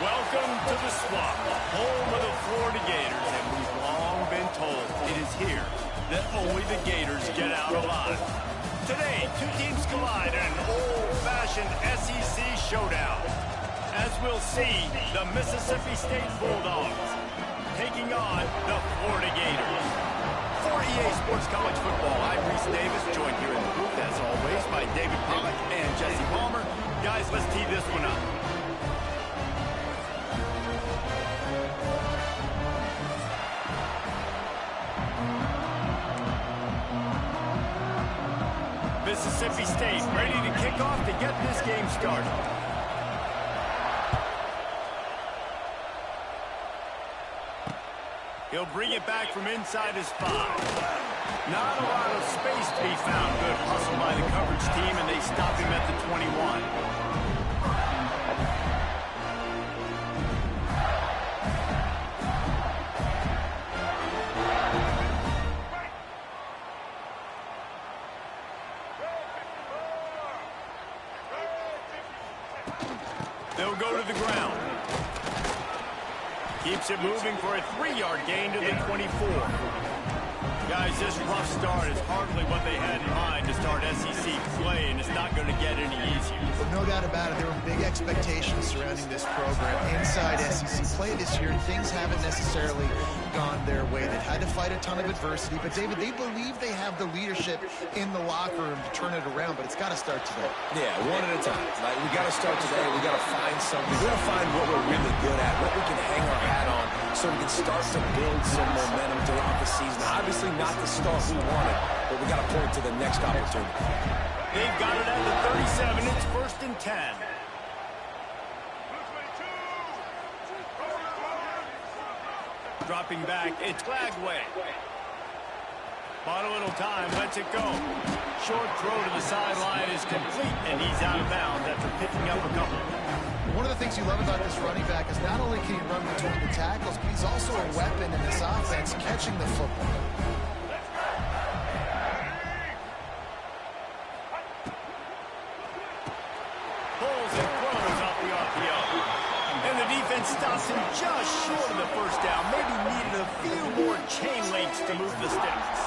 Welcome to the Swamp, home of the Florida Gators, and we've long been told it is here that only the Gators get out alive. Today, two teams collide in an old-fashioned SEC showdown. As we'll see, the Mississippi State Bulldogs taking on the Florida Gators. For EA Sports College Football, I'm Reese Davis, joined here in the booth, as always, by David Pollack and Jesse Palmer. Guys, let's tee this one up. Mississippi State ready to kick off to get this game started. He'll bring it back from inside his 5. Not a lot of space to be found. Good hustle by the coverage team, and they stop him at the 21. They'll go to the ground. Keeps it moving for a 3-yard gain to the 24. Guys, this rough start is hardly what they had in mind to start SEC play, and it's not going to get any easier. No doubt about it, there were big expectations surrounding this program inside SEC play this year, and things haven't necessarily gone their way. They've had to fight a ton of adversity, but David, they believe they have the leadership in the locker room to turn it around, but it's got to start today. Yeah, one at a time. Like, we got to start today. We got to find something. We got to find what we're really good at, what we can hang our hat on, so we can start to build some momentum throughout the season. Obviously, not the start we wanted, but we got to point to the next opportunity. They've got it at the 37. It's 1st and 10. Dropping back, it's Glagway. Bought a little time, lets it go. Short throw to the sideline is complete, and he's out of bounds after picking up a couple. One of the things you love about this running back is not only can he run between the tackles, but he's also a weapon in this offense, catching the football. Pulls and throws off the RPO. And the defense stops him just short of the first down. Maybe needed a few more chain links to move the sticks.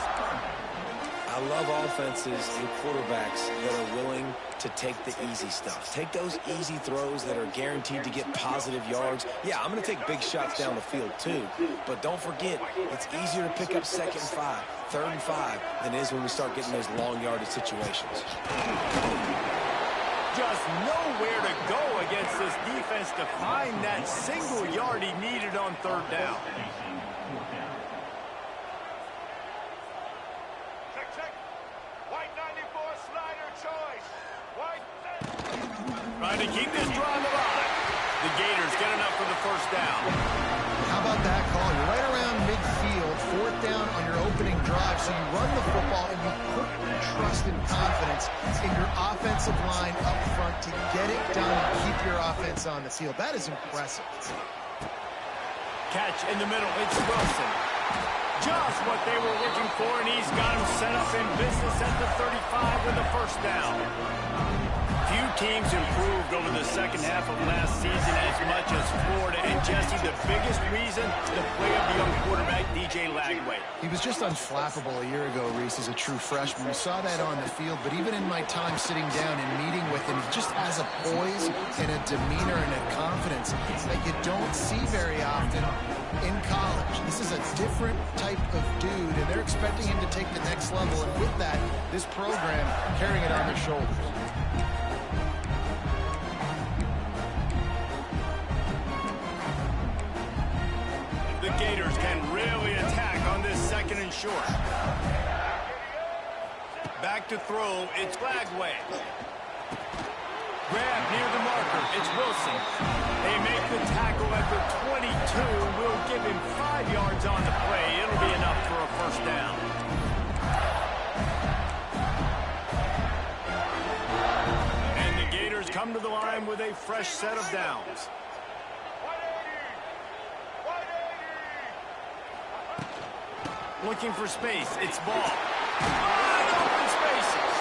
I love offenses and quarterbacks that are willing to take the easy stuff. Take those easy throws that are guaranteed to get positive yards. Yeah, I'm going to take big shots down the field too, but don't forget, it's easier to pick up 2nd and 5, 3rd and 5 than it is when we start getting those long yardage situations. Just nowhere to go against this defense to find that single yard he needed on 3rd down. Trying to keep this drive alive. The Gators get enough for the 1st down. How about that call? You're right around midfield, 4th down on your opening drive, so you run the football and you put your trust and confidence in your offensive line up front to get it done and keep your offense on the field. That is impressive. Catch in the middle. It's Wilson. Just what they were looking for, and he's got him set up in business at the 35 with the 1st down. Few teams improved over the second half of last season as much as Florida. And Jesse, the biggest reason, the play of the young quarterback, DJ Lagway. He was just unflappable a year ago, Reese, as a true freshman. We saw that on the field, but even in my time sitting down and meeting with him, he just has a poise and a demeanor and a confidence that you don't see very often in college. This is a different type of dude, and they're expecting him to take the next level, and with that, this program carrying it on their shoulders. The Gators can really attack on this 2nd and short. Back to throw, it's Glagway. Grab near the marker, it's Wilson. They make the tackle at the 22. We'll give him 5 yards on the play. It'll be enough for a 1st down. And the Gators come to the line with a fresh set of downs. Looking for space. It's Ball. Open spaces.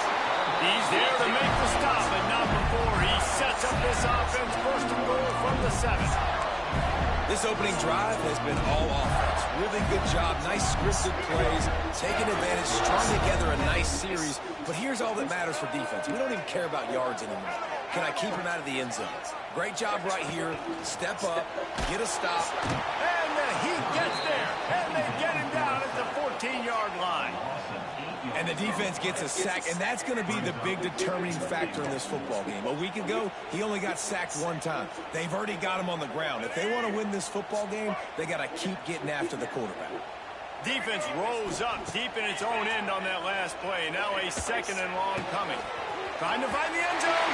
He's there to make the stop, but not before. He sets up this offense 1st and goal from the 7. This opening drive has been all offense. Really good job, nice scripted plays, taking advantage, strung together a nice series. But here's all that matters for defense. We don't even care about yards anymore. Can I keep him out of the end zone? Great job right here. Step up, get a stop. And the Heat gets there, and they get him down at the 14-yard line. And the defense gets a sack, and that's going to be the big determining factor in this football game. A week ago, he only got sacked one time. They've already got him on the ground. If they want to win this football game, they got to keep getting after the quarterback. Defense rose up deep in its own end on that last play. Now a second and long coming. Trying to find the end zone.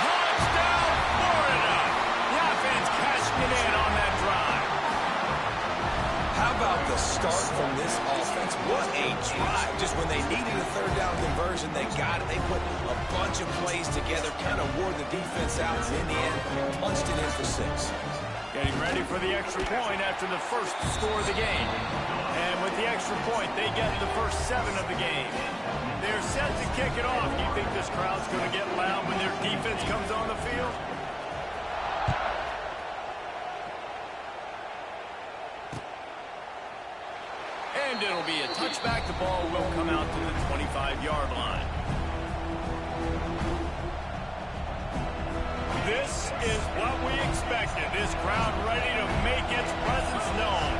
Touchdown, Florida. The offense cashing it in on that drive. How about the start from this offense? What a drive. Just when they needed a third down conversion, they got it. They put a bunch of plays together, kind of wore the defense out, and in the end, punched it in for 6. Getting ready for the extra point after the first score of the game. And with the extra point, they get the first 7 of the game. They're set to kick it off. Do you think this crowd's going to get loud when their defense comes on the field? And it'll be a touchback. The ball will come out to the 25-yard line. This is what we expected. This crowd ready to make its presence known.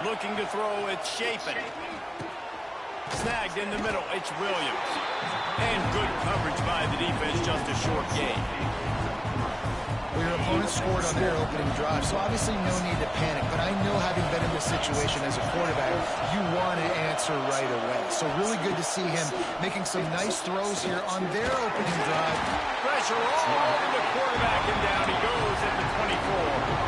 Looking to throw, it's Shapen. Snagged in the middle, it's Williams. And good coverage by the defense, just a short gain. Well, your opponent scored on their opening drive, so obviously no need to panic. But I know, having been in this situation as a quarterback, you want to answer right away. So really good to see him making some nice throws here on their opening drive. Pressure all over the quarterback, and down he goes at the 24.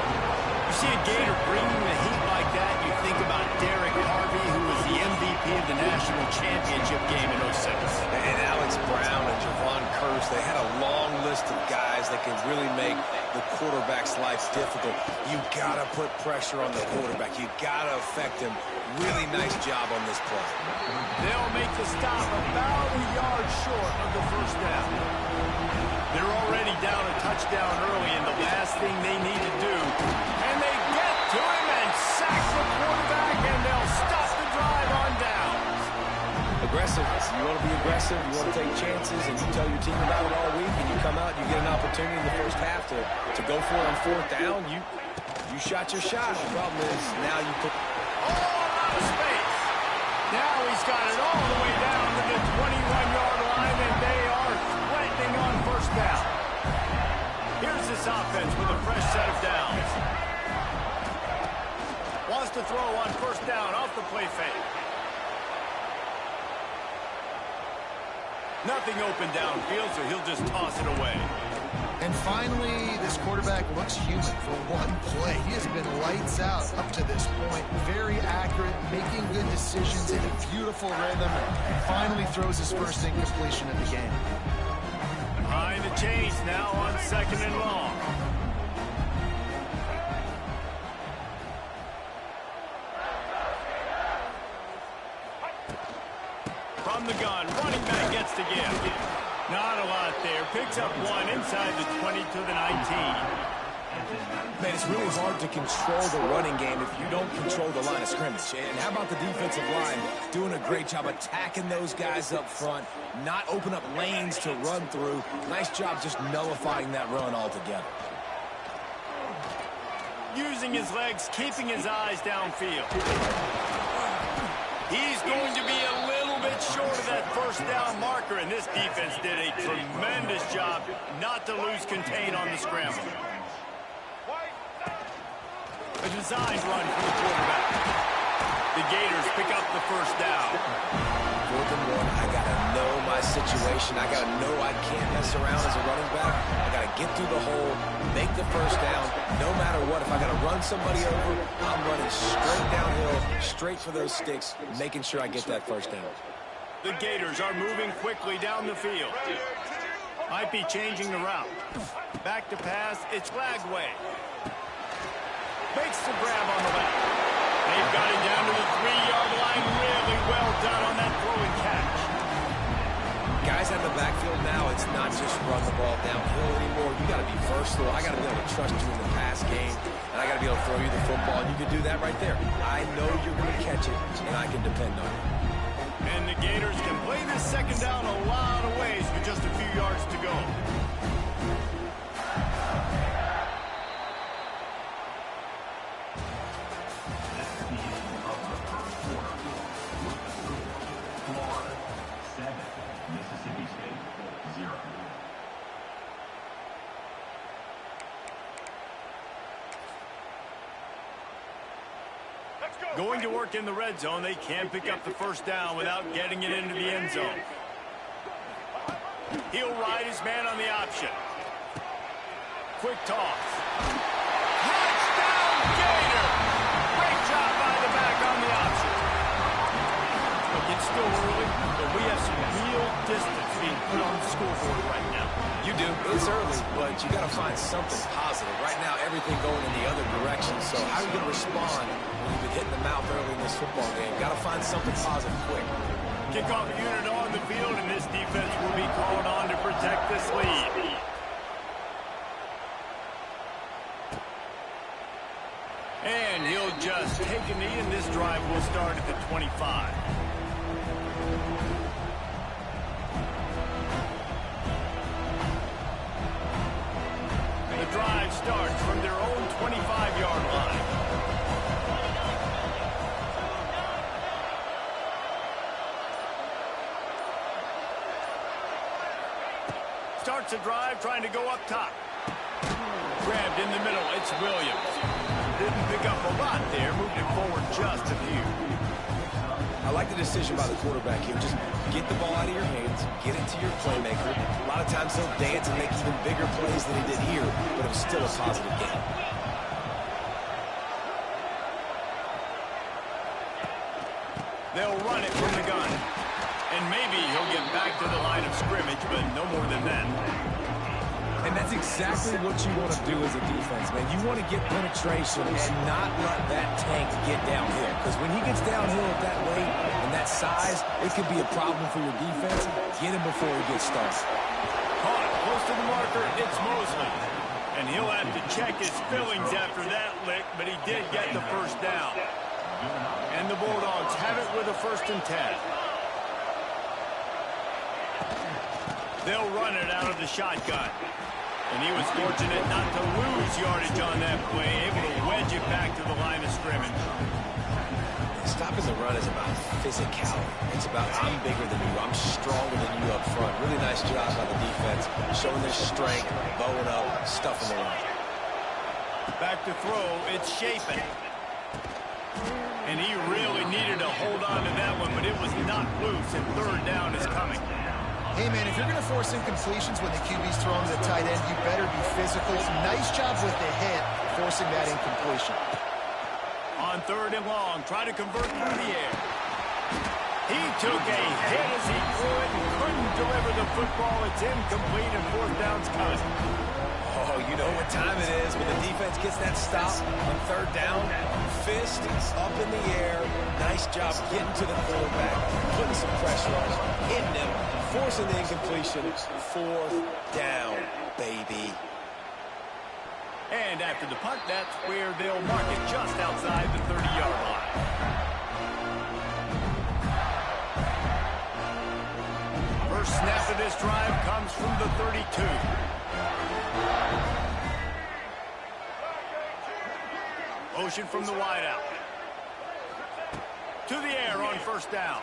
You see a Gator bringing the heat like that, you think about Derek Harvey, who was the MVP of the national championship game in 06. And Alex Brown and Javon Curse, they had a long list of guys that can really make the quarterback's life difficult. You got to put pressure on the quarterback. You got to affect him. Really nice job on this play. They'll make the stop about a yard short of the first down. They're already down a touchdown early, and the last thing they need to do, and they get to him and sack the quarterback, and they'll stop the drive on downs. Aggressive. You want to be aggressive, you want to take chances, and you tell your team about it all week, and you come out, you get an opportunity in the first half to go for it on 4th down. You shot your shot. The problem is now you put all out of space. Now he's got it all the way down to the 21-yard line, and they are threatening on first down. Here's this offense with a fresh set of downs. Wants to throw on first down off the play fake. Nothing open downfield, so he'll just toss it away. And finally, this quarterback looks human for one play. He has been lights out up to this point. Very accurate, making good decisions in a beautiful rhythm, and finally throws his first incompletion of the game. Behind the chains now on 2nd and long. From the gun, running back gets to give. Not a lot there. Picks up 1 inside the 20 to the 19. Man, it's really hard to control the running game if you don't control the line of scrimmage. And how about the defensive line doing a great job attacking those guys up front, not open up lanes to run through. Nice job just nullifying that run altogether. Using his legs, keeping his eyes downfield. He's going to be a little bit short of that first down marker, and this defense did a tremendous job not to lose contain on the scramble. A designed run for the quarterback. The Gators pick up the first down. 4th and 1, I got to know my situation. I got to know I can't mess around as a running back. I got to get through the hole, make the first down, no matter what. If I got to run somebody over, I'm running straight downhill, straight for those sticks, making sure I get that first down. The Gators are moving quickly down the field. Might be changing the route. Back to pass, it's Lagway. Makes the grab on the left. They've got it down to the 3-yard line. guys out of the backfield now, it's not just run the ball downhill anymore. You got to be versatile. I got to be able to trust you in the pass game, and I got to be able to throw you the football. And you can do that right there. I know you're going to catch it, and I can depend on it. And the Gators can play this second down a lot of ways with just a few yards to go. Going to work in the red zone, they can't pick up the first down without getting it into the end zone. He'll ride his man on the option. Quick toss. Touchdown, Gator! Great job by the back on the option. Look, it's still early, but we have some real distance being put on the scoreboard right now. You do. It's early, but you got to find something positive. Right now, everything going in the other direction. So how are you going to respond when you've been hitting the mouth early in this football game? Got to find something positive quick. Kickoff unit on the field, and this defense will be called on to protect this lead. And he'll just take a knee, and this drive will start at the 25. The drive starts from their own 25-yard line. Starts a drive trying to go up top. Grabbed in the middle. It's Williams. Didn't pick up a lot there. Moved it forward just a few. I like the decision by the quarterback here. Just get the ball out of your hands, get it to your playmaker. A lot of times he'll dance and make even bigger plays than he did here, but it was still a positive game. They'll run it from the gun. And maybe he'll get back to the line of scrimmage, but no more than that. And that's exactly what you want to do as a defense, man. You want to get penetration and not let that tank get downhill. Because when he gets downhill at that weight and that size, it could be a problem for your defense. Get him before he gets started. Caught close to the marker, it's Mosley. And he'll have to check his fillings after that lick, but he did get the first down. And the Bulldogs have it with a 1st and 10. They'll run it out of the shotgun. And he was fortunate not to lose yardage on that play, able to wedge it back to the line of scrimmage. Stopping the run is about physicality. It's about I'm bigger than you, I'm stronger than you up front. Really nice job by the defense, showing their strength, bowing up, stuffing the run. Back to throw, it's Chapin. And he really needed to hold on to that one, but it was not loose, and 3rd down is coming. Hey, man, if you're going to force incompletions when the QB's throwing to the tight end, you better be physical. Nice job with the hit, forcing that incompletion. On 3rd and long, try to convert through the air. He took a hit as he threw it and couldn't deliver the football. It's incomplete, and 4th down's coming. Oh, you know what time it is when the defense gets that stop on 3rd down. Fist up in the air. Nice job getting to the quarterback, putting some pressure on him, hitting him, forcing the incompletion. 4th down, baby. And after the punt, that's where they'll mark it just outside the 30-yard line. First snap of this drive comes from the 32. Motion from the wideout. To the air on 1st down.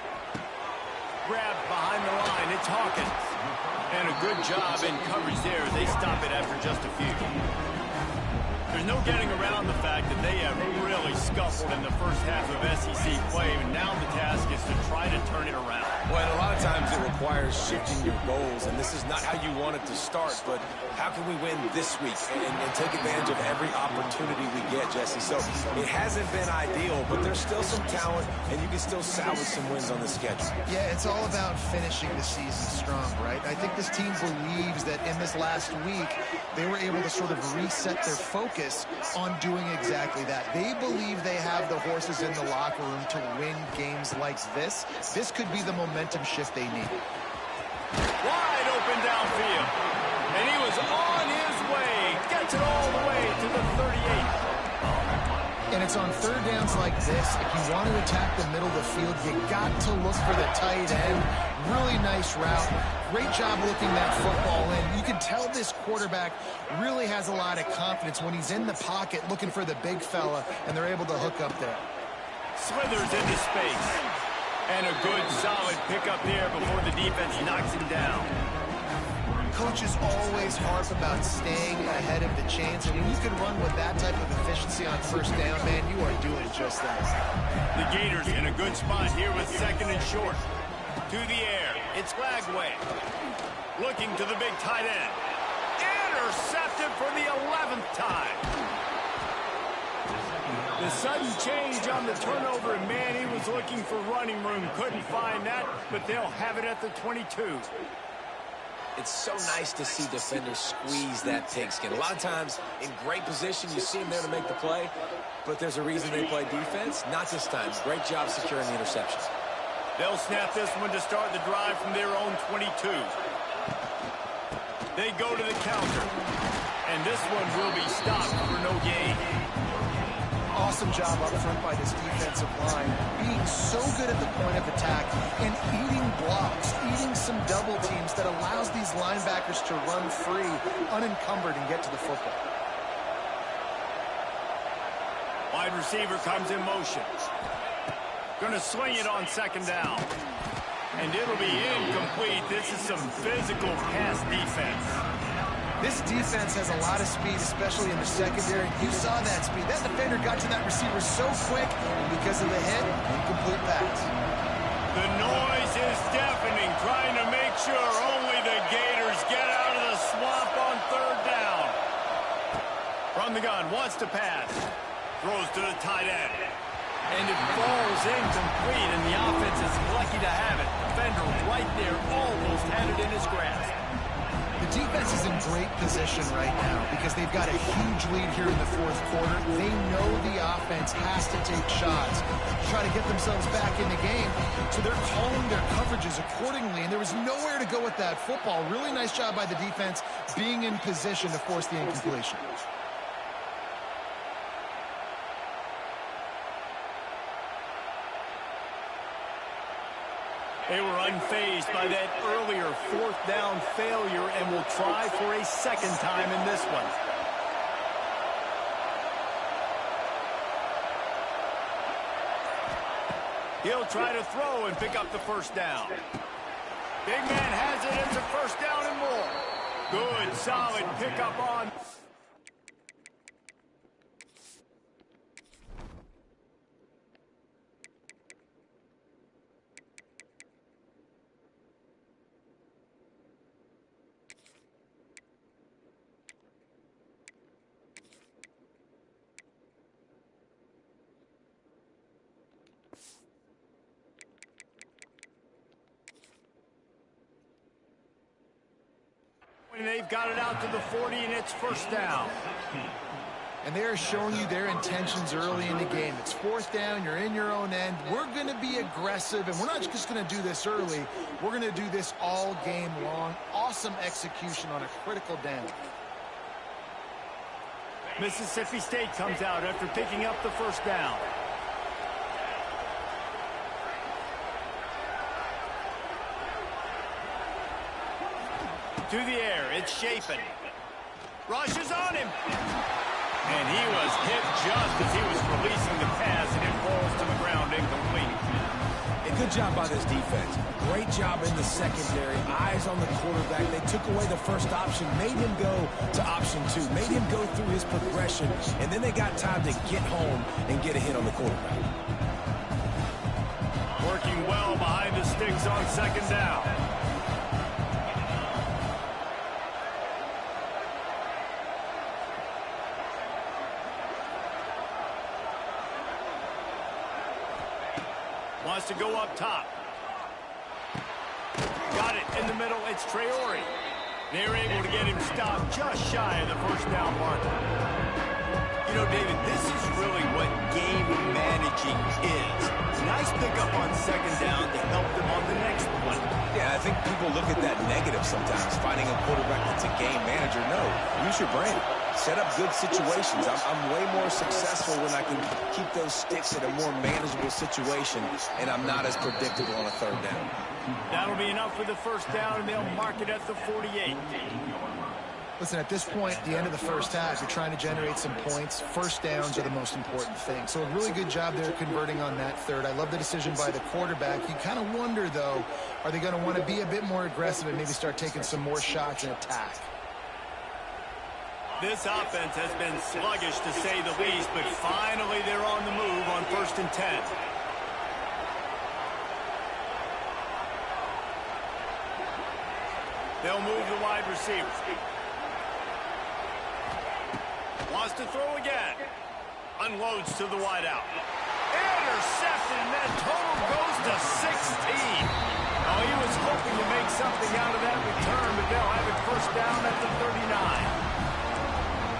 Grabbed behind the line. It's Hawkins. And a good job in coverage there. They stop it after just a few. There's no getting around the fact that they have really scuffled in the first half of SEC play, and now the task is to try to turn it around. Well, and a lot of times it requires shifting your goals, and this is not how you want it to start, but how can we win this week and take advantage of every opportunity we get, Jesse? So it hasn't been ideal, but there's still some talent, and you can still salvage some wins on the schedule. Yeah, it's all about finishing the season strong, right? I think this team believes that in this last week, they were able to sort of reset their focus on doing exactly that. They believe they have the horses in the locker room to win games like this. This could be the momentum shift they need. Wide open downfield. And he was on his way. Gets it all the way to the 38. And it's on third downs like this. If you want to attack the middle of the field, you got to look for the tight end. Really nice route. Great job looking that football in. You can tell this quarterback really has a lot of confidence when he's in the pocket looking for the big fella, and they're able to hook up there. Slithers into space. And a good, solid pickup there before the defense knocks him down. Coaches always harp about staying ahead of the chains, and when you can run with that type of efficiency on first down, man, you are doing just that. The Gators in a good spot here with second and short. To the air, it's Lagway. Looking to the big tight end. Intercepted for the 11th time. The sudden change on the turnover, and man, he was looking for running room. Couldn't find that, but they'll have it at the 22. It's so nice to see defenders squeeze that pigskin. A lot of times, in great position, you see them there to make the play, but there's a reason they play defense. Not this time. Great job securing the interception. They'll snap this one to start the drive from their own 22. They go to the counter, and this one will be stopped for no gain. Awesome job up front by this defensive line, being so good at the point of attack and eating blocks, eating some double teams that allows these linebackers to run free, unencumbered, and get to the football. Wide receiver comes in motion. Going to swing it on second down. And it'll be incomplete. This is some physical pass defense. This defense has a lot of speed, especially in the secondary. You saw that speed. That defender got to that receiver so quick, and because of the hit, incomplete pass. The noise is deafening, trying to make sure only the Gators get out of the swamp on third down. From the gun, wants to pass. Throws to the tight end. And it falls incomplete, and the offense is lucky to have it. Defender right there almost had it in his grasp. The defense is in great position right now because they've got a huge lead here in the fourth quarter. They know the offense has to take shots to try to get themselves back in the game, so they're calling their coverages accordingly, and there was nowhere to go with that football. Really nice job by the defense being in position to force the incompletion. They were unfazed by that earlier fourth down failure and will try for a second time in this one. He'll try to throw and pick up the first down. Big man has it. It's a first down and more. Good, solid pickup on. And they've got it out to the 40, and it's first down. And they're showing you their intentions early in the game. It's fourth down, you're in your own end. We're going to be aggressive, and we're not just going to do this early. We're going to do this all game long. Awesome execution on a critical down. Mississippi State comes out after picking up the first down. To the air, it's Shapen. Rushes on him. And he was hit just as he was releasing the pass, and it falls to the ground incomplete. A good job by this defense. Great job in the secondary. Eyes on the quarterback. They took away the first option, made him go to option 2, made him go through his progression, and then they got time to get home and get a hit on the quarterback. Working well behind the sticks on second down. Wants to go up top. Got it in the middle. It's Traore. They're able to get him stopped just shy of the first down marker. You know, David, this is really what game managing is. Nice pick up on second down to help them on the next one. Yeah, I think people look at that negative sometimes, finding a quarterback that's a game manager. No, use your brain. Set up good situations. I'm way more successful when I can keep those sticks at a more manageable situation, and I'm not as predictable on a third down. That'll be enough for the first down, and they'll mark it at the 48. Listen, at this point, the end of the first half, you're trying to generate some points. First downs are the most important thing. So a really good job there converting on that third. I love the decision by the quarterback. You kind of wonder, though, are they going to want to be a bit more aggressive and maybe start taking some more shots and attack? This offense has been sluggish, to say the least, but finally they're on the move on 1st and 10. They'll move the wide receiver. Wants to throw again. Unloads to the wideout. Intercepted, and that total goes to 16. Oh, he was hoping to make something out of that return, but they'll have it first down at the 39.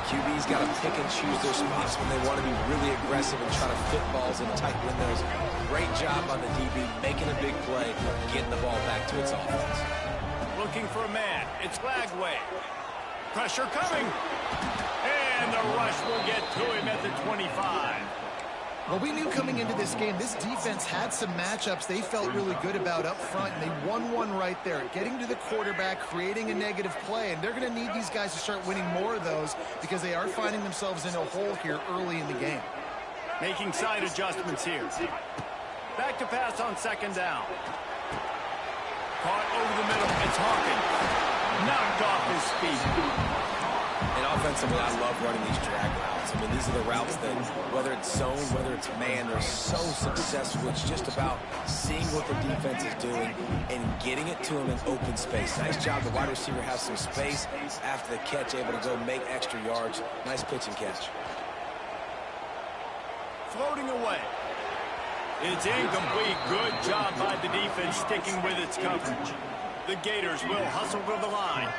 QB's got to pick and choose their spots when they want to be really aggressive and try to fit balls in tight windows. Great job on the DB, making a big play, getting the ball back to its offense. Looking for a man. It's Lagway. Pressure coming. And the rush will get to him at the 25. Well, we knew coming into this game, this defense had some matchups they felt really good about up front, and they won one right there, getting to the quarterback, creating a negative play, and they're going to need these guys to start winning more of those because they are finding themselves in a hole here early in the game. Making side adjustments here. Back to pass on second down. Caught over the middle. It's Hawkins. Knocked off his feet. And offensively, I love running these drag routes. I mean, these are the routes that, whether it's zone, whether it's man, they're so successful. It's just about seeing what the defense is doing and getting it to them in open space. Nice job. The wide receiver has some space after the catch, able to go make extra yards. Nice pitch and catch. Floating away. It's incomplete. Good job by the defense sticking with its coverage. The Gators will hustle to the line.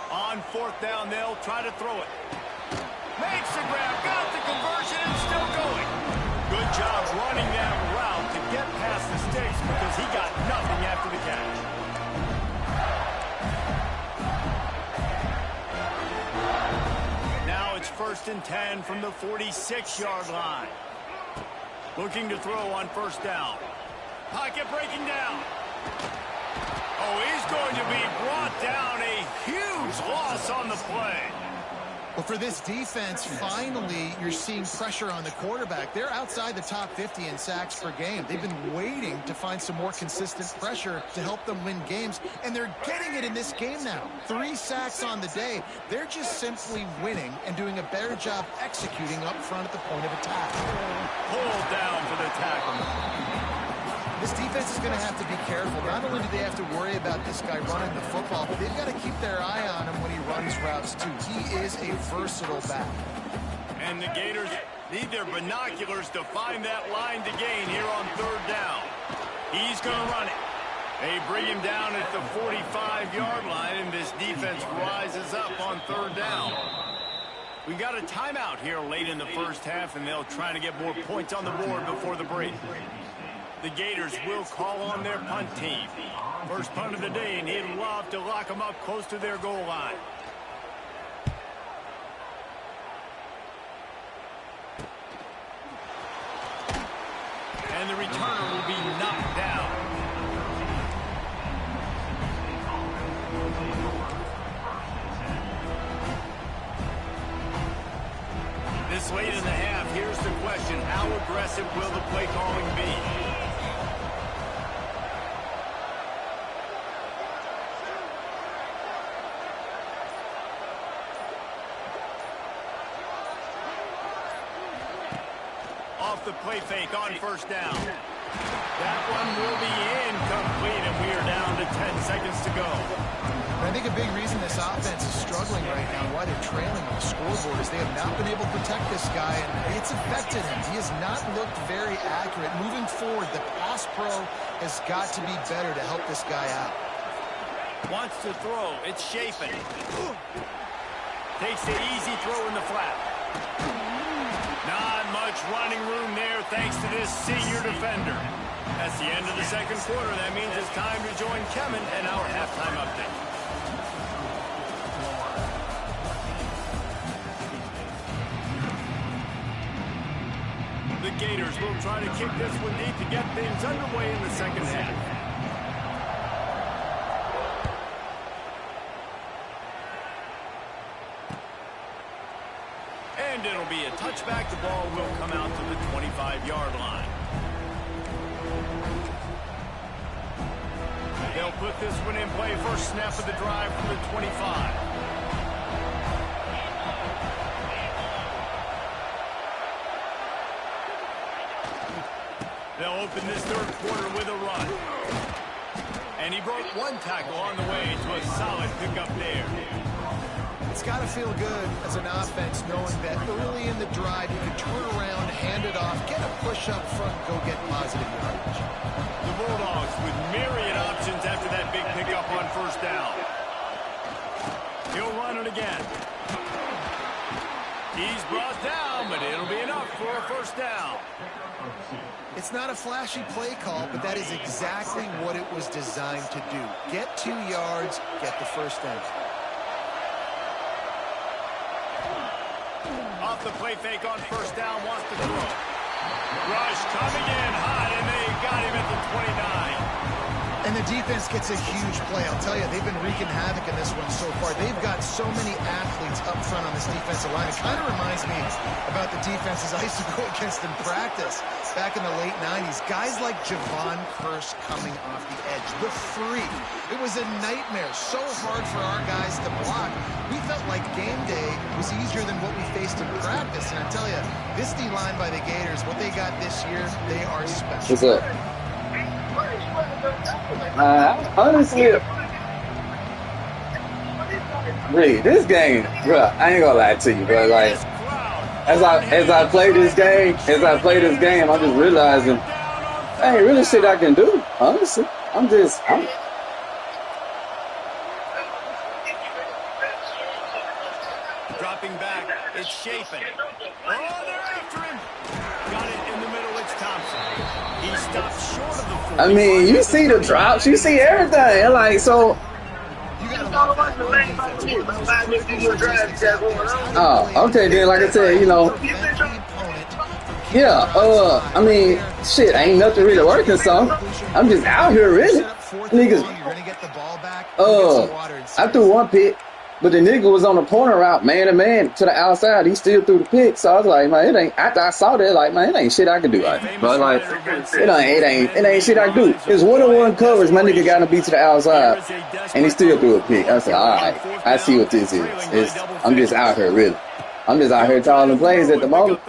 On 4th down, they'll try to throw it. Makes the grab, got the conversion, and still going. Good job running that route to get past the sticks because he got nothing after the catch. Now it's 1st and 10 from the 46-yard line. Looking to throw on 1st down. Pocket breaking down. Oh, he's going to be brought down. A huge loss on the play. Well, for this defense, finally, you're seeing pressure on the quarterback. They're outside the top 50 in sacks per game. They've been waiting to find some more consistent pressure to help them win games, and they're getting it in this game now. 3 sacks on the day. They're just simply winning and doing a better job executing up front at the point of attack. Pulled down for the tackle. This defense is going to have to be careful. Not only do they have to worry about this guy running the football, but they've got to keep their eye on him when he runs routes, too. He is a versatile back. And the Gators need their binoculars to find that line to gain here on 3rd down. He's going to run it. They bring him down at the 45-yard line, and this defense rises up on 3rd down. We've got a timeout here late in the first half, and they'll try to get more points on the board before the break. The Gators will call on their punt team. First punt of the day, and he'd love to lock them up close to their goal line. And the returner will be knocked down. This late in the half, here's the question. How aggressive will the play calling be? Off the play fake on 1st down. That one will be incomplete, and we are down to 10 seconds to go. I think a big reason this offense is struggling right now, why they're trailing on the scoreboard, is they have not been able to protect this guy, and it's affected him. He has not looked very accurate. Moving forward, the pass pro has got to be better to help this guy out. Wants to throw. It's Chapin. Takes the easy throw in the flat. much running room there thanks to this senior defender. That's the end of the second quarter. That means it's time to join Kevin and our halftime update. The Gators will try to kick this one deep to get things underway in the second half. And it'll be a touchback. The ball will come out to the 25-yard line. They'll put this one in play. First snap of the drive from the 25. They'll open this third quarter with a run. And he broke one tackle on the way to a solid pickup there. It's got to feel good as an offense knowing that early in the drive you can turn around, hand it off, get a push up front, go get positive yardage. The Bulldogs with myriad options after that big pickup on first down. He'll run it again. He's brought down, but it'll be enough for a first down. It's not a flashy play call, but that is exactly what it was designed to do. Get 2 yards, get the first down. Off the play fake on first down, wants to throw. Rush coming in hot, and they got him at the 29. And the defense gets a huge play. I'll tell you, they've been wreaking havoc in this one so far. They've got so many athletes up front on this defensive line. It kind of reminds me about the defenses I used to go against in practice back in the late 90s. Guys like Javon Curse coming off the edge. The free. It was a nightmare. So hard for our guys to block. We felt like game day was easier than what we faced in practice. And I tell you, this D-line by the Gators, what they got this year, they are special. What's up? Honestly, Reed, this game, bro, I ain't gonna lie to you, bro. Like, as I play this game, I'm just realizing I ain't really shit I can do. Honestly, I'm dropping back. It's Chafin. Oh, they're after him. Got it in the middle. It's Thompson. He stopped short of the 40. I mean, you see the drops, you see everything. Like, so. Oh, okay, then, like I said, you know. Yeah, I mean, shit, ain't nothing really working, so I'm just out here, really. Niggas. I threw one pick. But the nigga was on the corner route, man to man, to the outside. He still threw the pick. So I was like, man, it ain't. After I saw that, like, man, it ain't shit I can do. Like, but like, it ain't shit I can do. It's 1-on-1 coverage. My nigga got to be to the outside, and he still threw a pick. I said, all right, I see what this is. I'm just out here, really. I'm just out here calling plays at the moment.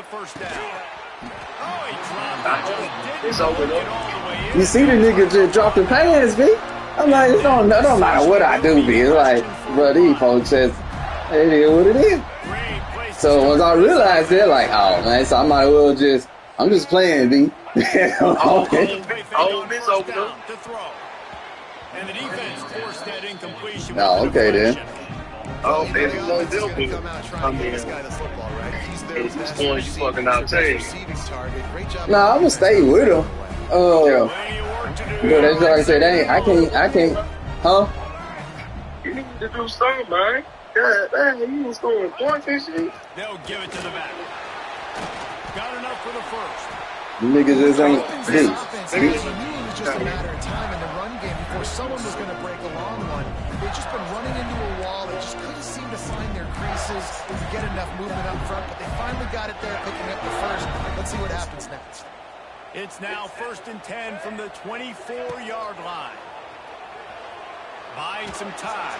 You see the nigga just drop the pass, B. I'm like, it don't matter what I do, B. It's like, bro, these folks just, it is what it is. So once I realized that, like, oh, man, so I might as well just, I'm just playing, B. Okay. Oh, okay, then. Oh, baby, no deal with it. I mean, he's going to fucking out too. Nah, I'm gonna stay with him. But that's like I said, I can't, huh? You need to do something, man. God damn, you ain't scoring points and shit. They'll give it to the back. Got enough for the first. You niggas just ain't deep. It was just a matter of time in the run game before someone was going to break a long one. They've just been running into a wall. They just couldn't seem to find their creases or get enough movement up front, but they finally got it there, picking up the first. Let's see what happens next. It's now 1st and 10 from the 24-yard line. Buying some time.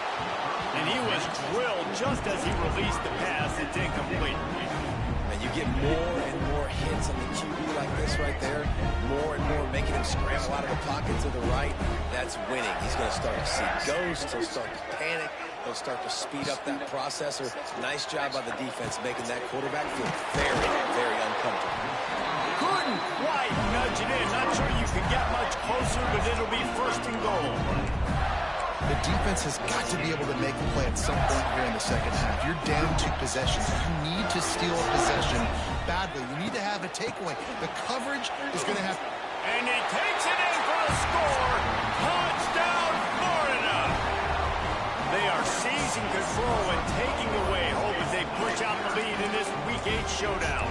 And he was drilled just as he released the pass. It's incomplete. And you get more and more hits on the QB like this right there. More and more making him scramble out of the pocket to the right. That's winning. He's going to start to see ghosts. He'll start to panic. He'll start to speed up that processor. Nice job by the defense making that quarterback feel very, very uncomfortable. Couldn't quite nudge it in. Not sure you can get much closer, but it'll be 1st and goal. The defense has got to be able to make a play at some point here in the second half. You're down 2 possessions. You need to steal a possession badly. You need to have a takeaway. The coverage is going to have... And he takes it in for the score. Touchdown, Florida. They are seizing control and taking away hope as they push out the lead in this Week 8 showdown.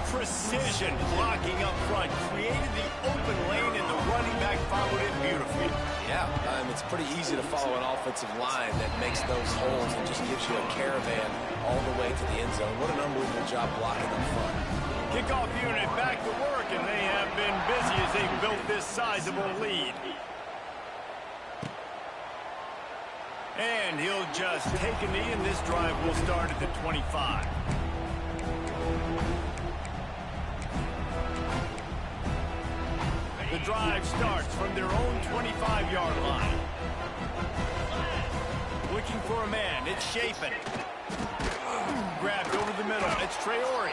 Precision blocking up front created the open lane, and the running back followed it beautifully. Yeah, it's pretty easy to follow an offensive line that makes those holes and just gives you a caravan all the way to the end zone. What an unbelievable job blocking up front. Kickoff unit back to work, and they have been busy as they built this sizable lead. And he'll just take a knee, and this drive will start at the 25. The drive starts from their own 25-yard line. Looking for a man. It's Chapin. Grabbed over the middle. It's Traore.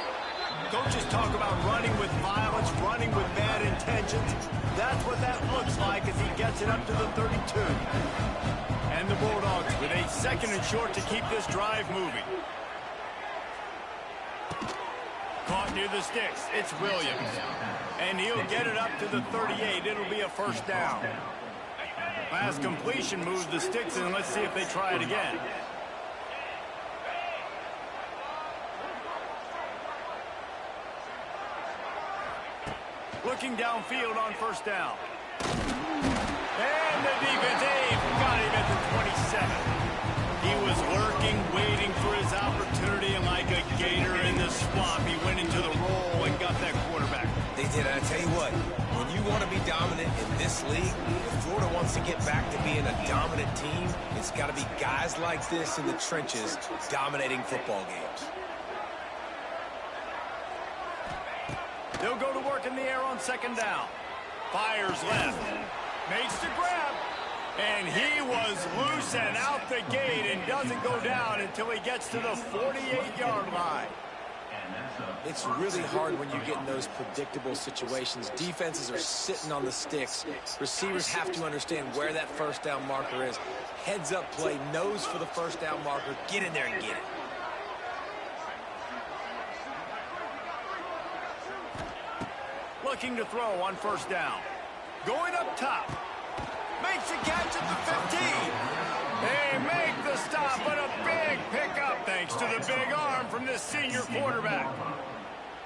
Coaches talk about running with violence, running with bad intentions. That's what that looks like as he gets it up to the 32. And the Bulldogs with a 2nd and short to keep this drive moving. Caught near the sticks. It's Williams. And he'll get it up to the 38. It'll be a first down. Last completion moves the sticks, and let's see if they try it again. Looking downfield on first down. And the defense got him at the 27. He was lurking, waiting for his opportunity, and like a gator in the swamp, he went into the roll and got that quarterback. They did. And I tell you what, when you want to be dominant in this league, if Florida wants to get back to being a dominant team, it's got to be guys like this in the trenches dominating football games. They'll go to work in the air on 2nd down. Fires left. Makes the grab. And he was loose and out the gate and doesn't go down until he gets to the 48-yard line. It's really hard when you get in those predictable situations. Defenses are sitting on the sticks. Receivers have to understand where that first down marker is. Heads up play, nose for the first down marker. Get in there and get it. Looking to throw on first down. Going up top. Makes the catch at the 15. They make the stop, but a big pickup thanks to the big arm from this senior quarterback.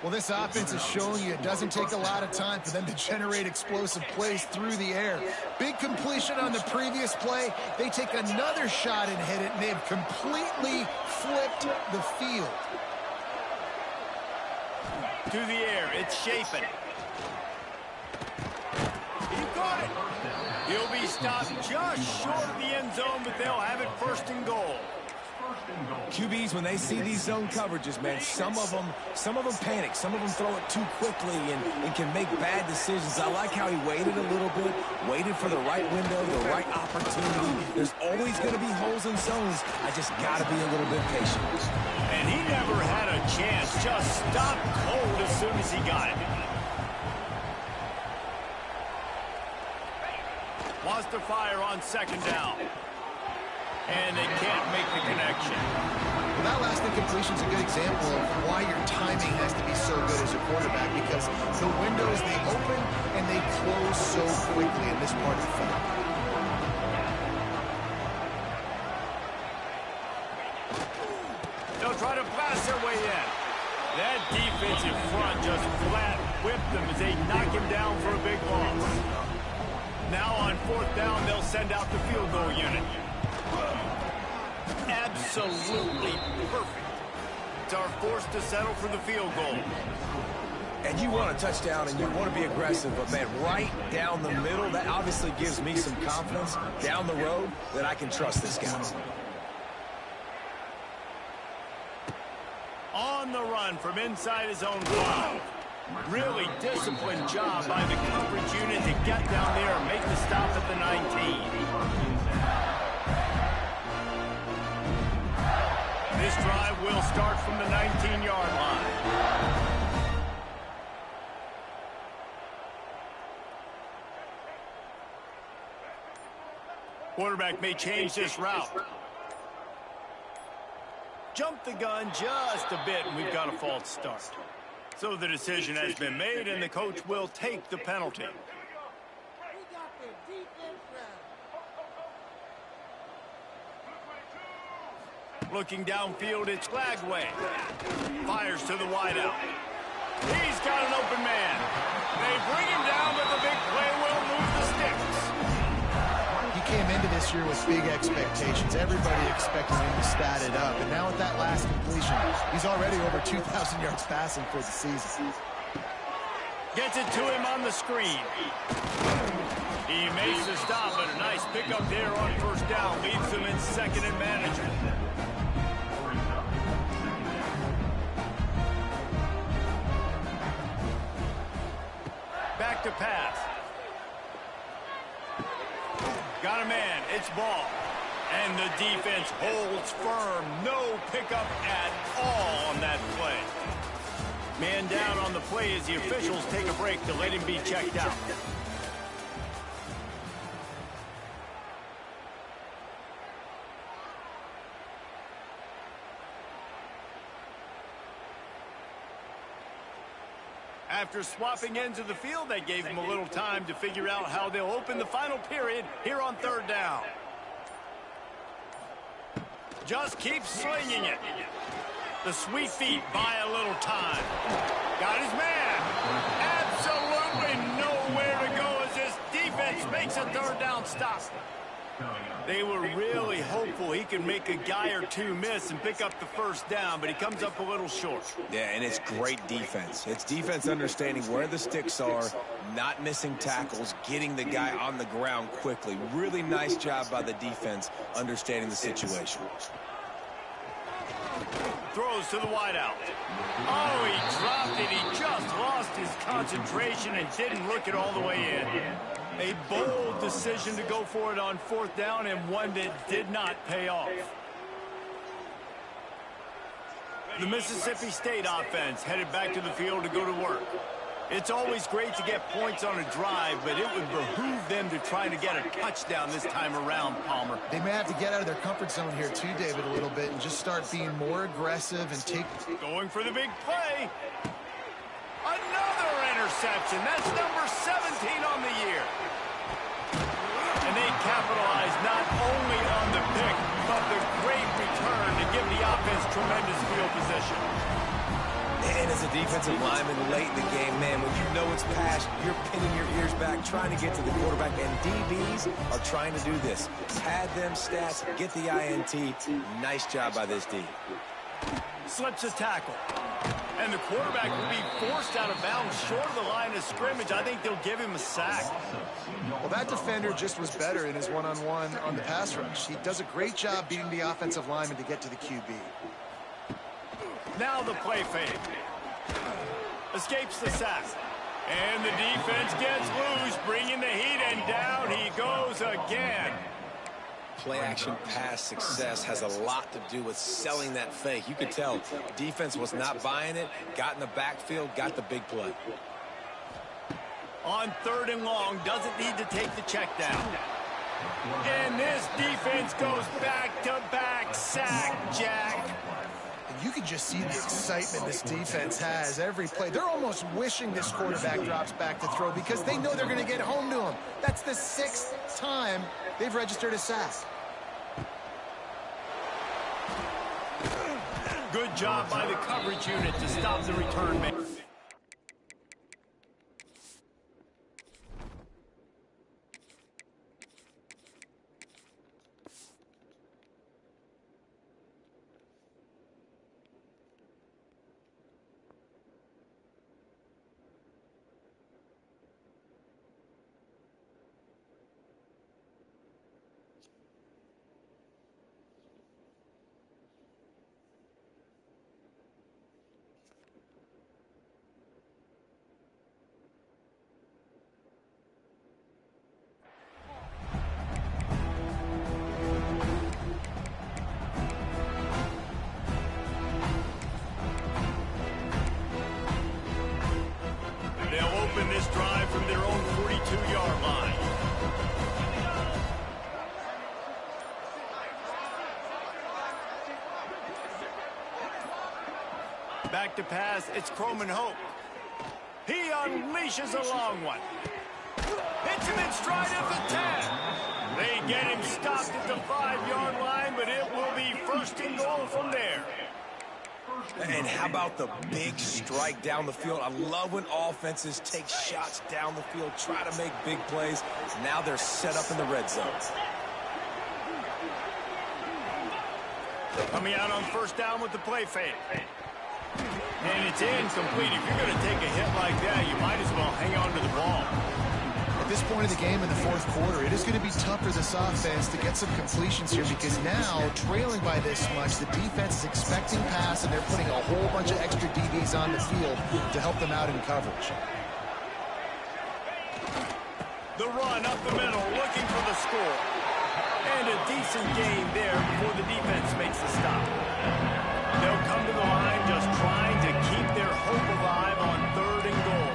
Well, this offense is showing you it doesn't take a lot of time for them to generate explosive plays through the air. Big completion on the previous play. They take another shot and hit it, and they've completely flipped the field. To the air, it's Chapin. He got it. He'll be stopped just short of the end zone, but they'll have it 1st and goal. QBs, when they see these zone coverages, man, some of them panic. Some of them throw it too quickly and can make bad decisions. I like how he waited a little bit, waited for the right window, the right opportunity. There's always going to be holes in zones. I just got to be a little bit patient. And he never had a chance. Just stopped cold as soon as he got it. Wants to fire on 2nd down. And they can't make the connection. Well, that last incompletion is a good example of why your timing has to be so good as a quarterback, because the windows, they open and they close so quickly in this part of the field. They'll try to blast their way in. That defensive front just flat whipped them as they knock him down for a big loss. Now on 4th down, they'll send out the field goal unit. Absolutely perfect. They are forced to settle for the field goal. And you want a touchdown and you want to be aggressive, but man, right down the middle, that obviously gives me some confidence down the road that I can trust this guy. On the run from inside his own 5. Really disciplined job by the coverage unit to get down there and make the stop at the 19. This drive will start from the 19-yard line. quarterback may change this route. Jump the gun just a bit, and we've got a false start. So the decision has been made, and the coach will take the penalty. Looking downfield, it's Lagway. Fires to the wideout. He's got an open man. They bring him down, but the big play will move the sticks. He came into this year with big expectations. Everybody expected him to stat it up. And now with that last completion, he's already over 2,000 yards passing for the season. Gets it to him on the screen. He makes the stop, but a nice pickup there on first down. Leaves them in second and management. Back to pass. Got a man. It's ball. And the defense holds firm. No pickup at all on that play. Man down on the play as the officials take a break to let him be checked out. After swapping ends of the field, they gave him a little time to figure out how they'll open the final period here on third down. Just keep slinging it. The sweet feet buy a little time. Got his man. Absolutely nowhere to go as this defense makes a third down stop. They were really hopeful he could make a guy or two miss and pick up the first down, but he comes up a little short. Yeah, and it's great defense. It's defense understanding where the sticks are, not missing tackles, getting the guy on the ground quickly. Really nice job by the defense understanding the situation. Throws to the wideout. Oh, he dropped it. He just lost his concentration and didn't look it all the way in. A bold decision to go for it on fourth down, and one that did not pay off. The Mississippi State offense headed back to the field to go to work. It's always great to get points on a drive, but it would behoove them to try to get a touchdown this time around, Palmer. They may have to get out of their comfort zone here too, David, a little bit, and just start being more aggressive and take... Going for the big play. Another interception. That's number 17 on the year. And they capitalize not only on the pick, but the great return to give the offense tremendous field position. And as a defensive lineman late in the game, man, when you know it's past, you're pinning your ears back, trying to get to the quarterback, and DBs are trying to do this. Pad them stats, get the INT. Nice job by this D. Slips a tackle. And the quarterback will be forced out of bounds short of the line of scrimmage. I think they'll give him a sack. Well, that defender just was better in his one-on-one on the pass rush. He does a great job beating the offensive lineman to get to the QB. Now the play fake. Escapes the sack. And the defense gets loose, bringing the heat, and down he goes again. Play-action pass success has a lot to do with selling that fake. You could tell defense was not buying it, got in the backfield, got the big play. On third and long, doesn't need to take the check down. And this defense goes back-to-back sack, Jack. And you can just see the excitement this defense has every play. They're almost wishing this quarterback drops back to throw because they know they're going to get home to him. That's the 6th time they've registered a sack. Good job by the coverage unit to stop the return man. Back to pass, it's Croman Hope. He unleashes a long one. Hits him in stride at the 10. They get him stopped at the 5-yard line, but it will be 1st and goal from there. And how about the big strike down the field? I love when offenses take shots down the field, try to make big plays. Now they're set up in the red zone. Coming out on 1st down with the play fake. And it's incomplete. If you're going to take a hit like that, you might as well hang on to the ball. At this point of the game in the 4th quarter, it is going to be tough for this offense to get some completions here because now, trailing by this much, the defense is expecting pass and they're putting a whole bunch of extra DBs on the field to help them out in coverage. The run up the middle, looking for the score. And a decent gain there before the defense makes the stop. They'll come to the line just trying to keep their hope alive on 3rd and goal.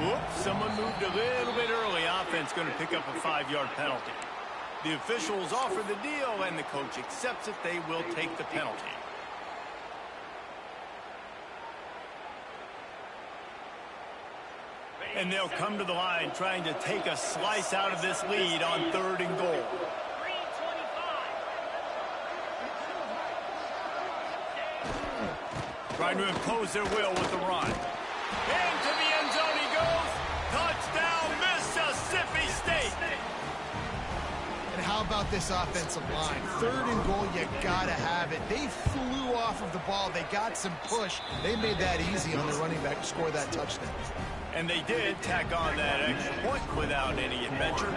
Whoops, someone moved a little bit early. Offense going to pick up a 5-yard penalty. The officials offer the deal, and the coach accepts it. They will take the penalty. And they'll come to the line trying to take a slice out of this lead on 3rd and goal. Trying to impose their will with the run. Into the end zone he goes. Touchdown, Mississippi State. And how about this offensive line? 3rd and goal, you gotta have it. They flew off of the ball. They got some push. They made that easy on the running back to score that touchdown. And they did tack on that extra point without any adventure.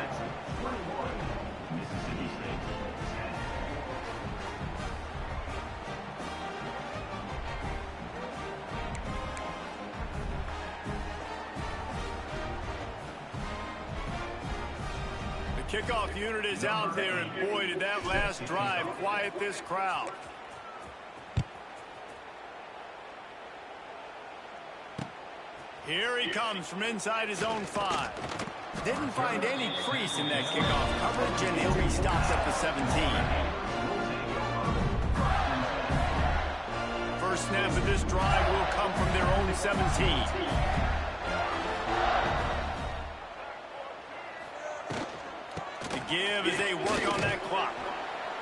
The kickoff unit is out there, and boy, did that last drive quiet this crowd. Here he comes from inside his own 5. Didn't find any crease in that kickoff coverage, and he'll be stopped at the 17. First snap of this drive will come from their own 17. The give as they work on that clock.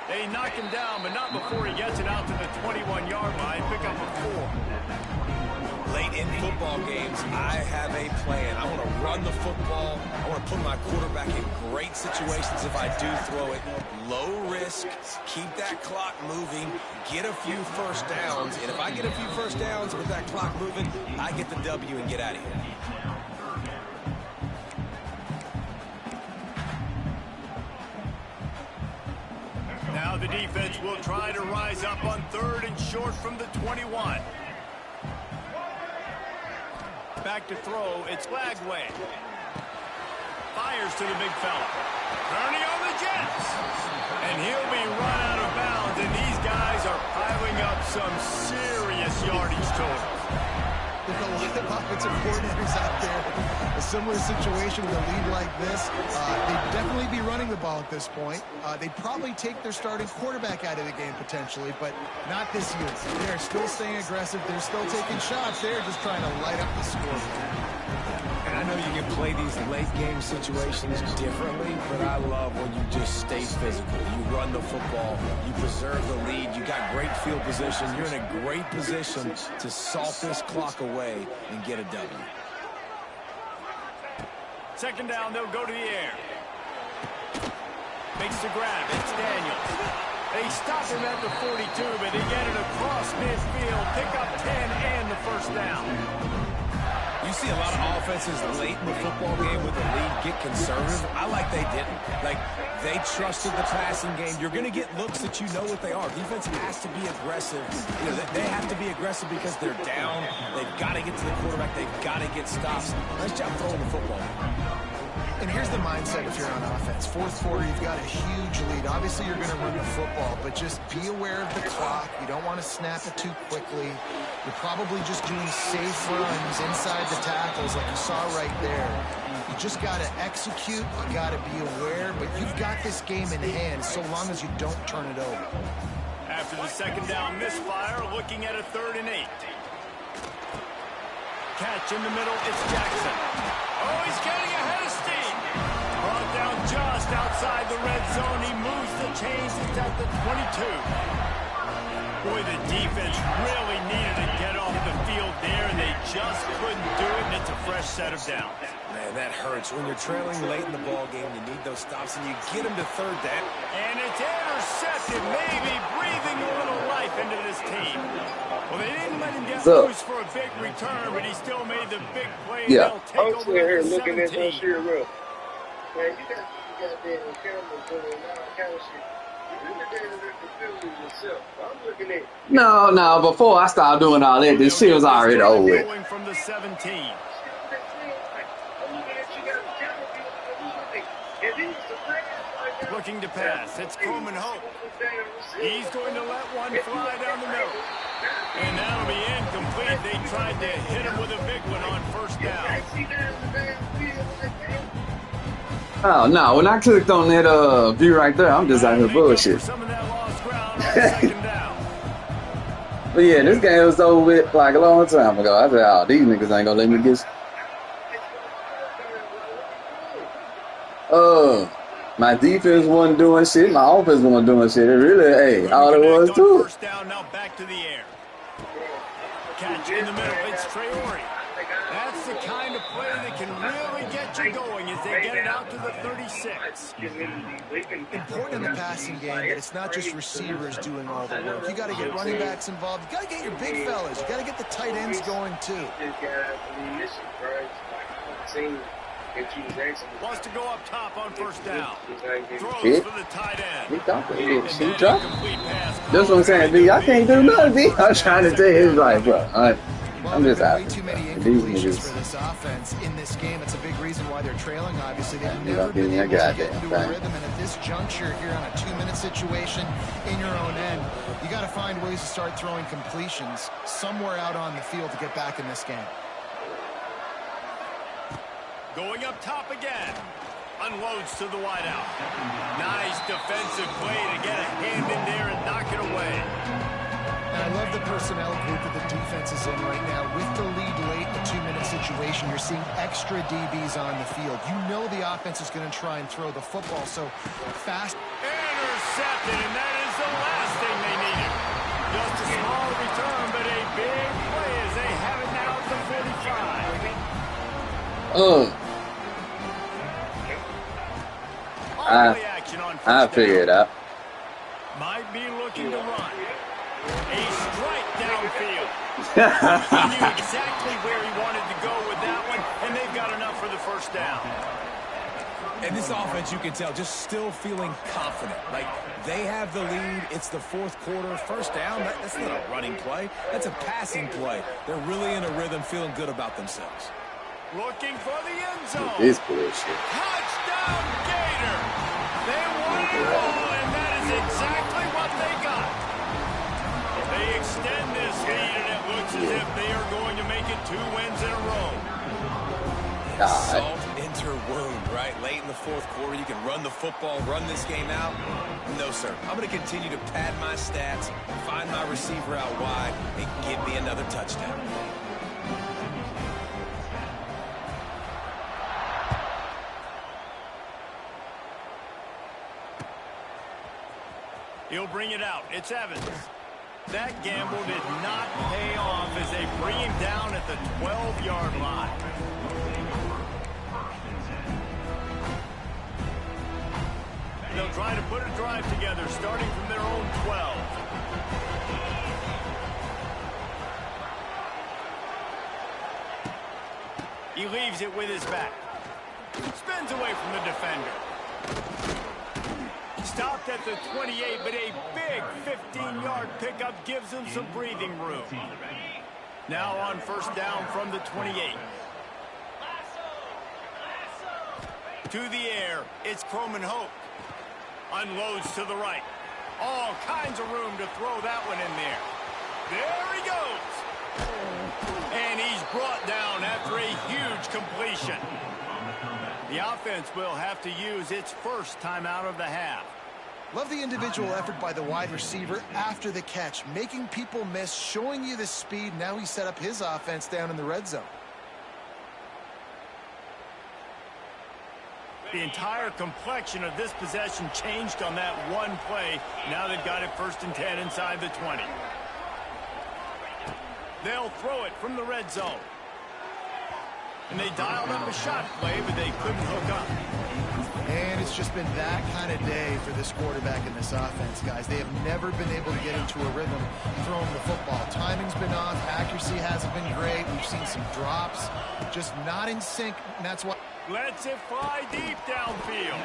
They knock him down, but not before he gets it out to the 21-yard line. Pick up a 4. Late in football games, I have a plan. I want to run the football. I want to put my quarterback in great situations if I do throw it. Low risk, keep that clock moving, get a few first downs. And if I get a few first downs with that clock moving, I get the W and get out of here. Now the defense will try to rise up on 3rd and short from the 21. Back to throw, it's Lagway. Fires to the big fella. Turning on the Jets. And he'll be run out of bounds, and these guys are piling up some serious yardage totals. There's a lot of offensive coordinators out there. A similar situation with a lead like this. They'd definitely be running the ball at this point. They'd probably take their starting quarterback out of the game potentially, but not this year. They're still staying aggressive. They're still taking shots. They're just trying to light up the score. And I know you can play these late game situations differently, but I love when you just stay physical. You run the football, you preserve the lead, you got great field position. You're in a great position to salt this clock away and get a W. 2nd down, they'll go to the air. Makes the grab, it's Daniels. They stop him at the 42, but they get it across midfield, pick up 10 and the 1st down. You see a lot of offenses late in the football game with the lead get conservative. I like they didn't. Like, they trusted the passing game. You're going to get looks that you know what they are. Defense has to be aggressive. You know, they have to be aggressive because they're down. They've got to get to the quarterback. They've got to get stops. Nice job throwing the football. And here's the mindset if you're on offense. 4th quarter, you've got a huge lead. Obviously, you're going to run the football, but just be aware of the clock. You don't want to snap it too quickly. You're probably just doing safe runs inside the tackles like you saw right there. You just got to execute. You got to be aware, but you've got this game in hand so long as you don't turn it over. After the second down misfire, looking at a 3rd and 8. Catch in the middle, it's Jackson. Oh, he's getting ahead of steam. Brought down just outside the red zone. He moves the chains. It's at the 22. Boy, the defense really needed to get off the field there, and they just couldn't do it, and it's a fresh set of downs. Man, that hurts. When you're trailing late in the ball game, you need those stops, and you get them to 3rd down. And it's intercepted, maybe breathing a little life into this team. Well, they didn't let him get loose for a big return, but he still made the big play. Yeah. They'll take over here at the looking at 17. that shit real. Man, you got goddamn cameras doing all kind of shit. You really confusing yourself. I'm looking at. No, before I started doing all that, this shit was already over with. Going from the 17. Looking to pass. It's Coleman Hope. He's going to let one fly down the middle. And that'll be incomplete. They tried to hit him with a big one on 1st down. Oh, no. When I clicked on that view right there, I'm just out here bullshit. Some of that lost ground on 2nd down. But yeah, this game was over with like a long time ago. I said, oh, these niggas ain't gonna let me get. My defense wasn't doing shit. My offense wasn't doing shit. It really, hey, all it was too. 1st down, now back to the air. Catch in the middle. It's Traore. That's the kind of play that can really get you going as they get it out to the 36. Important in the passing game that it's not just receivers doing all the work. You got to get running backs involved. You got to get your big fellas. You got to get the tight ends going too. Wants to go up top on 1st down. Throws for the tight end. He dropped. That's what I'm saying, B. I can't do nothing, B. I'm trying to tell you, it's like, bro, I'm just out. Way too many These incompletions niggas. for this offense in this game. It's a big reason why they're trailing. Obviously, they've You're never not been getting able that to get goddamn into a thing. rhythm. And at this juncture here on a 2-minute situation in your own end, you got to find ways to start throwing completions somewhere out on the field to get back in this game. Going up top again. Unloads to the wideout. Nice defensive play to get a hand in there and knock it away. And I love the personnel group that the defense is in right now. With the lead late, the 2-minute situation, you're seeing extra DBs on the field. You know the offense is going to try and throw the football, so fast. Intercepted, and that is the last thing they needed. Just a small return, but a big play as they have it now at the 45. I figure it out. Might be looking to run. A strike downfield. He knew exactly where he wanted to go with that one, and they've got enough for the 1st down. And this offense, you can tell, just still feeling confident. Like, they have the lead. It's the 4th quarter. 1st down, that's not a running play. That's a passing play. They're really in a rhythm, feeling good about themselves. Looking for the end zone. This bullshit. Touchdown, Gator. They won it all, and that is exactly what they got. They extend this lead, and it looks as if they are going to make it 2 wins in a row. Salt into wound, right? Late in the 4th quarter, you can run the football, run this game out. No, sir. I'm going to continue to pad my stats, find my receiver out wide, and give me another touchdown. He'll bring it out. It's Evans. That gamble did not pay off as they bring him down at the 12-yard line. They'll try to put a drive together, starting from their own 12. He leaves it with his back. Spins away from the defender. Stopped at the 28, but a big 15-yard pickup gives him some breathing room. Now on 1st down from the 28. To the air, it's Coleman Hope. Unloads to the right. All kinds of room to throw that one in there. There he goes. And he's brought down after a huge completion. The offense will have to use its first timeout of the half. Love the individual effort by the wide receiver after the catch, making people miss, showing you the speed. Now he set up his offense down in the red zone. The entire complexion of this possession changed on that one play. Now they've got it 1st and 10 inside the 20. They'll throw it from the red zone. And they dialed up a shot play, but they couldn't hook up. And it's just been that kind of day for this quarterback in this offense, guys. They have never been able to get into a rhythm throwing the football. Timing's been off. Accuracy hasn't been great. We've seen some drops. Just not in sync, and that's why... Lets it fly deep downfield.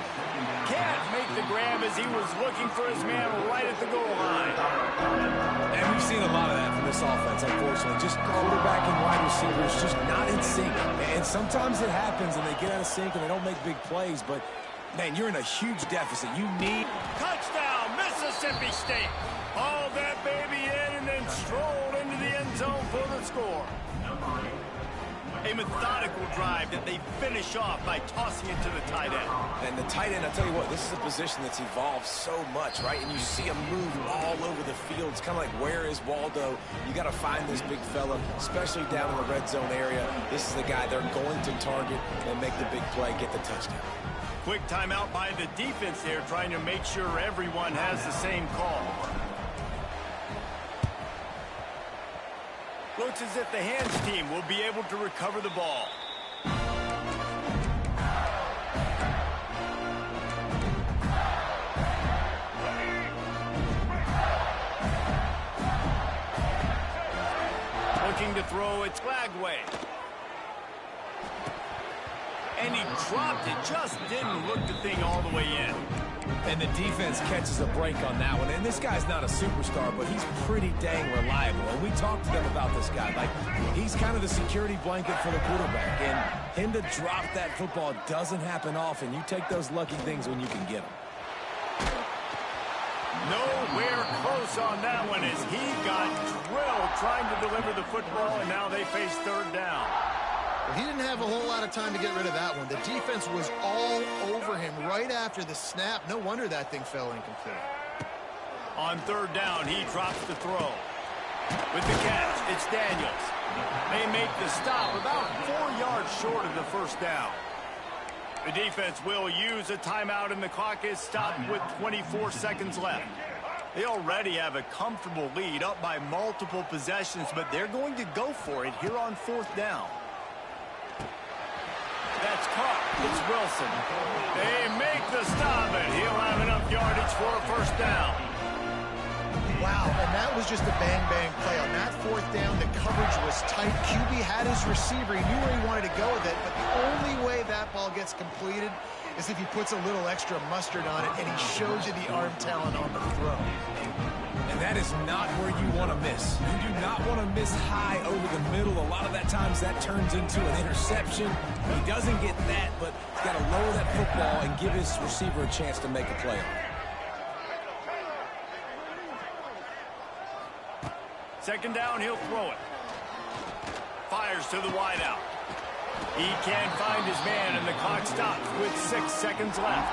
Can't make the grab as he was looking for his man right at the goal line. And we've seen a lot of that from this offense, unfortunately. Just quarterback and wide receivers just not in sync. And sometimes it happens and they get out of sync and they don't make big plays. But, man, you're in a huge deficit. You need... Touchdown, Mississippi State. Hauled that baby in and then strolled into the end zone for the score. A methodical drive that they finish off by tossing it to the tight end. And the tight end, I'll tell you what, this is a position that's evolved so much, right? And you see him move all over the field. It's kind of like, where is Waldo? You got to find this big fella, especially down in the red zone area. This is the guy they're going to target and make the big play, get the touchdown. Quick timeout by the defense there, trying to make sure everyone has the same call. Looks as if the hands team will be able to recover the ball. Looking to throw it Flagway. And he dropped it, just didn't look the thing all the way in. And the defense catches a break on that one. And this guy's not a superstar, but he's pretty dang reliable. And we talked to them about this guy. Like, he's kind of the security blanket for the quarterback. And him to drop that football doesn't happen often. You take those lucky things when you can get them. Nowhere close on that one as he got drilled trying to deliver the football, and now they face 3rd down. Well, he didn't have a whole lot of time to get rid of that one. The defense was all over him right after the snap. No wonder that thing fell incomplete. On 3rd down, he drops the throw. With the catch, it's Daniels. They make the stop about 4 yards short of the 1st down. The defense will use a timeout, and the clock is stopped with 24 seconds left. They already have a comfortable lead, up by multiple possessions, but they're going to go for it here on 4th down. That's caught. It's Wilson. They make the stop, and he'll have enough yardage for a 1st down. Wow, and that was just a bang-bang play. On that 4th down, the coverage was tight. QB had his receiver. He knew where he wanted to go with it, but the only way that ball gets completed is if he puts a little extra mustard on it, and he shows you the arm talent on the throw. And that is not where you want to miss. You do not want to miss high over the middle. A lot of that times that turns into an interception. He doesn't get that, but he's got to lower that football and give his receiver a chance to make a play. 2nd down, he'll throw it. Fires to the wideout. He can't find his man, and the clock stops with 6 seconds left.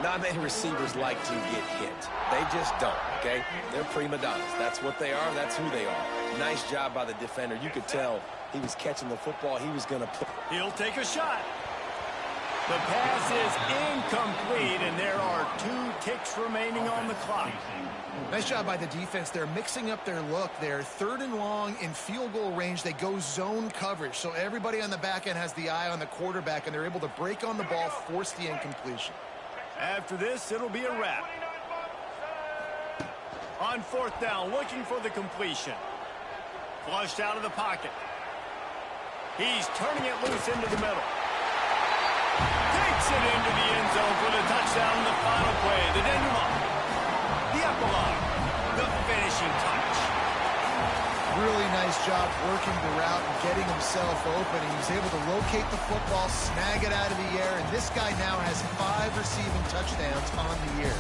Not many receivers like to get hit. They just don't, okay? They're prima donnas. That's what they are. That's who they are. Nice job by the defender. You could tell he was catching the football. He was going to put... He'll take a shot. The pass is incomplete, and there are 2 ticks remaining on the clock. Nice job by the defense. They're mixing up their look. They're 3rd and long in field goal range. They go zone coverage, so everybody on the back end has the eye on the quarterback, and they're able to break on the ball, force the incompletion. After this, it'll be a wrap. On 4th down, looking for the completion. Flushed out of the pocket. He's turning it loose into the middle. Takes it into the end zone for the touchdown in the final play. The denouement. The epilogue. The finishing touch. Really nice job working the route and getting himself open. He was able to locate the football, snag it out of the air, and this guy now has 5 receiving touchdowns on the year.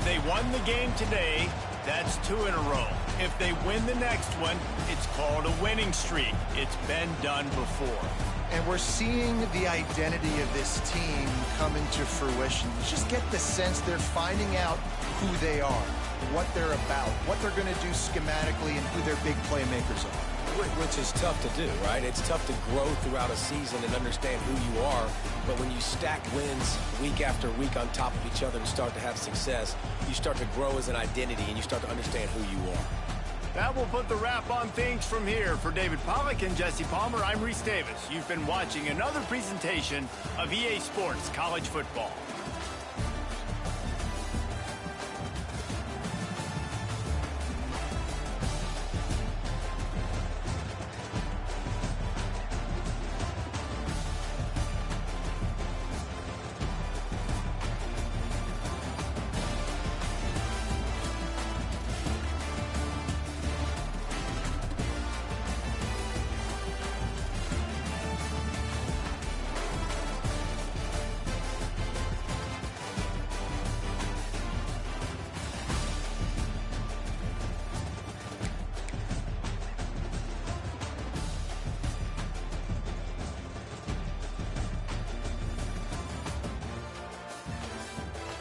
They won the game today. That's 2 in a row. If they win the next one, it's called a winning streak. It's been done before. And we're seeing the identity of this team come into fruition. You just get the sense they're finding out who they are, what they're about, what they're going to do schematically, and who their big playmakers are. Which is tough to do, right? It's tough to grow throughout a season and understand who you are. But when you stack wins week after week on top of each other and start to have success, you start to grow as an identity and you start to understand who you are. That will put the wrap on things from here. For David Pollack and Jesse Palmer, I'm Reese Davis. You've been watching another presentation of EA Sports College Football.